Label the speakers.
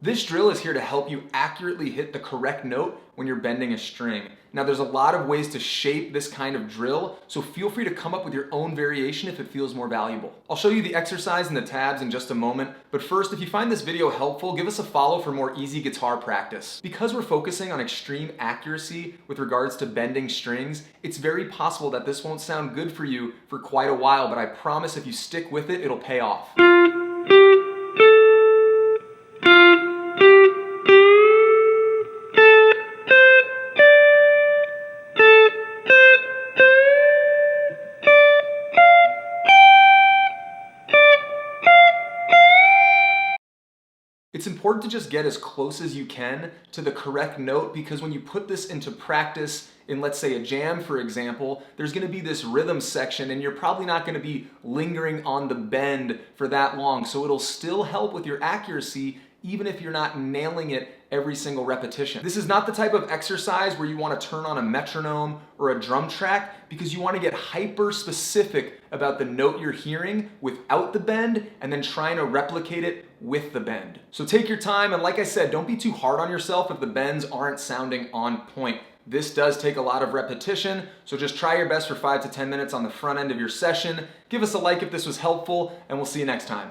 Speaker 1: This drill is here to help you accurately hit the correct note when you're bending a string. Now there's a lot of ways to shape this kind of drill, so feel free to come up with your own variation if it feels more valuable. I'll show you the exercise and the tabs in just a moment, but first, if you find this video helpful, give us a follow for more easy guitar practice. Because we're focusing on extreme accuracy with regards to bending strings, it's very possible that this won't sound good for you for quite a while, but I promise if you stick with it, it'll pay off. It's important to just get as close as you can to the correct note, because when you put this into practice in, let's say, a jam, for example, there's going to be this rhythm section and you're probably not going to be lingering on the bend for that long. So it'll still help with your accuracy even if you're not nailing it every single repetition. This is not the type of exercise where you want to turn on a metronome or a drum track, because you want to get hyper specific about the note you're hearing without the bend and then trying to replicate it with the bend. So take your time, and like I said, don't be too hard on yourself if the bends aren't sounding on point. This does take a lot of repetition, so just try your best for 5 to 10 minutes on the front end of your session. Give us a like if this was helpful, and we'll see you next time.